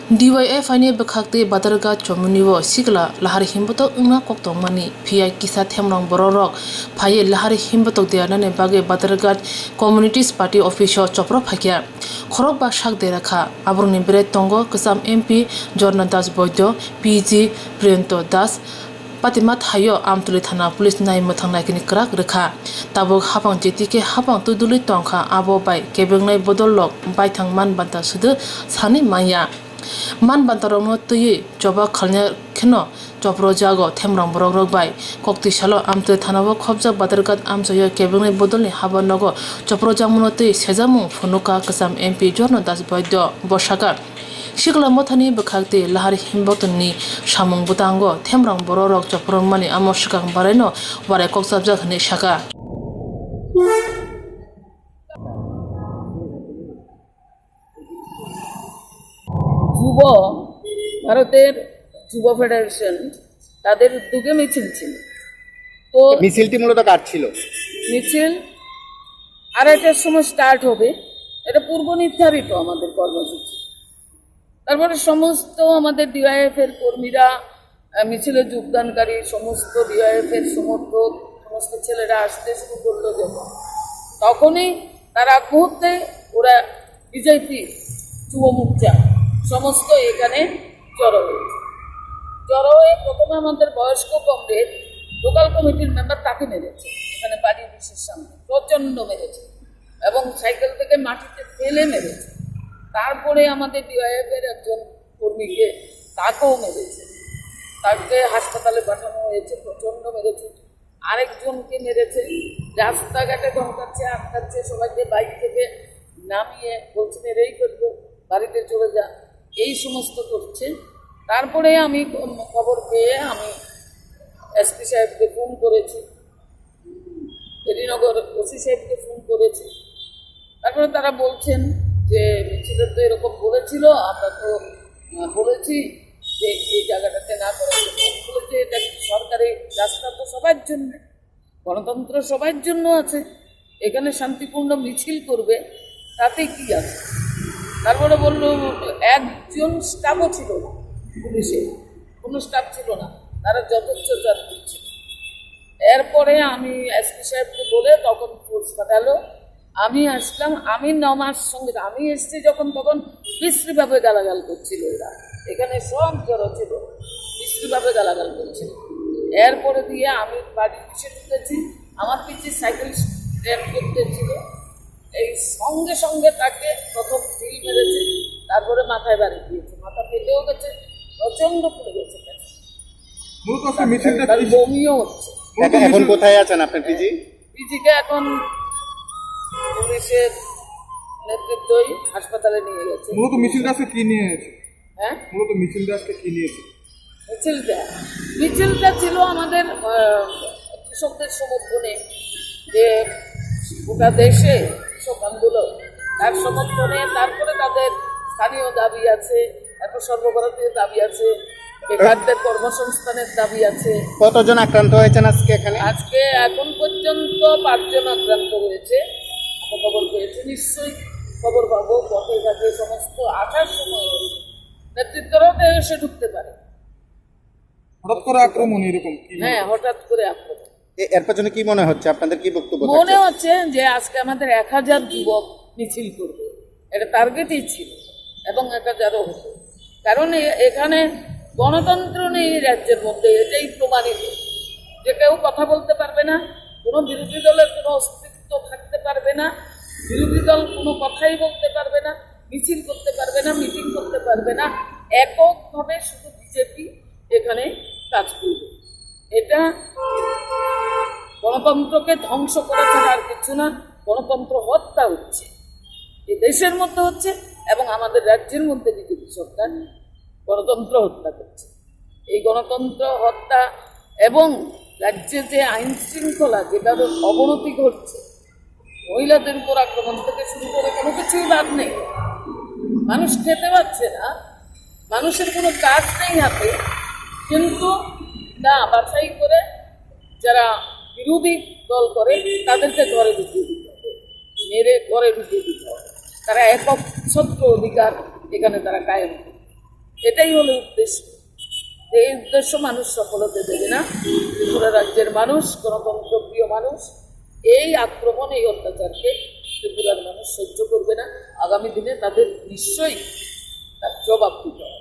DYFIni bwkhaktwi Badarghat Choumuhani sikla lahar himbotok wngna tongmani phiya kisa themrang borokrog phaiwi lahar himbotok dearnani bagwi Badarghat Communities Party Officeo choprophaikha Khorokba sak derakha aborogni bere tongo kwcham MP Jorna boido PG Priyonta patima thayo amtuli thana police nai muthangnai kini krak rekha tabuk hapang jetike hapang tuduli tongkha abo bai kebengnai bodolok baithang man banta sudu sani maya man bantarongno tui joba khalnya kheno choprojakha themrang borokrog bai kokti salo amtuli thanabo khobjak Badarghat amchaio kebengnai bodolni habanogo choprojakha tui sejamung phunuka kwcham MP Jorna boido bosaka sikla mothani bwkhaktwi lahar himbotokni samung butango themrang borokrog choprophaikha amosukang baraino warai kokchabjak hini saka jubo ভারতের যুব federation তাদের উদ্যোগে মিছিল ছিল। তো মিছিলটি মূলত কার ছিল? মিছিল 2:30টার সময় স্টার্ট হবে, এটা পূর্ব নির্ধারিত আমাদের কর্মসূচি। তারপরে সমস্ত আমাদের ডিওয়াইএফ এর কর্মীরা, মিছিলে যোগদানকারী সমস্ত ডিওয়াইএফ এর সমর্থক সমস্ত ছেলেরা আসতে শুরু করলো। যখন তখনই তার আগ মুহূর্তে ওরা বিজেপি যুব মোর্চা সমস্ত এখানে জড়ো হয়ে প্রথমে আমাদের বয়স্ক কমরেড লোকাল কমিটির মেম্বার তাকে মেরেছে, এখানে বাড়ি অফিসের সামনে প্রচণ্ড মেরেছে এবং সাইকেল থেকে মাটিতে ফেলে মেরেছে। তারপরে আমাদের ডিওয়াইএফ এর একজন কর্মীকে তাকেও মেরেছে, তাকে হাসপাতালে পাঠানো হয়েছে, প্রচণ্ড মেরেছে। আরেকজনকে মেরেছে, রাস্তাঘাটে ধমকাচ্ছে, আটকাচ্ছে, সবাইকে বাইক থেকে নামিয়ে বলছে মেরেই ফেলবো, বাড়িতে চলে যা, এই সমস্ত করছে। তারপরে আমি খবর পেয়ে আমি এসপি সাহেবকে ফোন করেছি, ফেরিনগর ওসি সাহেবকে ফোন করেছি। তারপরে তারা বলছেন যে মিছিলের তো এরকম বলেছিল, আমরা তো বলেছি যে এই জায়গাটাতে না করে বলেছে এটা সরকারি রাস্তা, তো সবার জন্য, গণতন্ত্র সবার জন্য আছে, এখানে শান্তিপূর্ণ মিছিল করবে, তাতে কি আছে। তারপরে বললো একজন স্টাফও ছিল না, পুলিশে কোনো স্টাফ ছিল না, তারা যথেচ্ছ চাপ দিচ্ছে। এরপরে আমি এসপি সাহেবকে বলে তখন ফোর্স পাঠালো, আমি আসলাম, আমি নমার সঙ্গে আমি এসছি যখন তখন বিশ্রীভাবে গালাগাল করছিল এরা, এখানে সব জড়ো ছিল, বিশ্রীভাবে গালাগাল করছিল। এরপরে দিয়ে আমি বাড়ির পিছিয়ে ঢুকেছি, আমার পিছিয়ে সাইকেল স্ট্যান্ড করতেছিল, এই সঙ্গে সঙ্গে তাকে প্রথম ঢিল মেরেছে, তারপরে মাথায় বাড়ি দিয়েছে, মাথা ফেটেও গেছে, প্রচণ্ড পড়ে গেছে, বমিও হচ্ছে। এখন কোথায় আছেন আপনার পিজি? পিজিকে এখন পুলিশের নেতৃত্বই হাসপাতালে নিয়ে গেছে। মূলত মিছিলটা আজকে কি নিয়ে এসেছে? হ্যাঁ, মূলত মিছিলটা আজকে কি নিয়েছে? মিছিলটা ছিল আমাদের কৃষকদের সমর্থনে, যে গোটা দেশে কৃষক আন্দোলন, তার সমর্থনে, তারপরে তাদের স্থানীয় দাবি আছে, তারপর সর্বভারতীয় দাবি আছে, বেকারদের কর্মসংস্থানের দাবি আছে। কতজন আক্রান্ত হয়েছেন আজকে এখানে? আজকে এখন পর্যন্ত 5 জন আক্রান্ত হয়েছে, আমরা খবর পেয়েছি, নিশ্চয়ই খবর পাবো। পথে ঘাটে সমস্ত আসার সময় নেতৃত্বরাও এসে ঢুকতে পারে। হঠাৎ করে আক্রমণ এরকম? হ্যাঁ, হঠাৎ করে আক্রমণ। এর পেছনে কি মনে হচ্ছে, আপনাদের কি বক্তব্য? মনে হচ্ছে যে আজকে আমাদের 1000 যুবক মিছিল করবে, এটা টার্গেটই ছিল, এবং 1000ও হতো। কারণ এখানে গণতন্ত্র নেই রাজ্যের মধ্যে, এটাই প্রমাণিত, যে কেউ কথা বলতে পারবে না, কোনো বিরোধী দলের কোনো অস্তিত্ব থাকতে পারবে না, বিরোধী দল কোনো কথাই বলতে পারবে না, মিছিল করতে পারবে না, মিটিং করতে পারবে না, এককভাবে শুধু বিজেপি এখানে কাজ করবে। এটা গণতন্ত্রকে ধ্বংস করা ছাড়া আর কিছু না। গণতন্ত্র হত্যা হচ্ছে, এই দেশের মধ্যে হচ্ছে, এবং আমাদের রাজ্যের মধ্যে বিজেপি সরকার গণতন্ত্র হত্যা করছে। এই গণতন্ত্র হত্যা এবং রাজ্যে যে আইন শৃঙ্খলা যেভাবে অবনতি ঘটছে, মহিলাদের উপর আক্রমণ থেকে শুরু করে কোনো কিছুই বাদ নেই। মানুষ খেতে পাচ্ছে না, মানুষের কোনো কাজ নেই হাতে, কিন্তু না বাছাই করে যারা বিরোধী দল করে তাদেরকে ঘরে ঢুকিয়ে দিতে হবে, মেরে ঘরে ঢুকিয়ে দিতে হবে। তারা একক ছত্র অধিকার এখানে তারা কায়েম করে। এটাই হলো উদ্দেশ্য। এই উদ্দেশ্য মানুষ সফল হতে দেবে না। ত্রিপুরা রাজ্যের মানুষ, গণতন্ত্রপ্রিয় মানুষ, এই আক্রমণ, এই অত্যাচারকে ত্রিপুরার মানুষ সহ্য করবে না। আগামী দিনে তাদের নিশ্চয়ই তার জবাব দিতে হবে।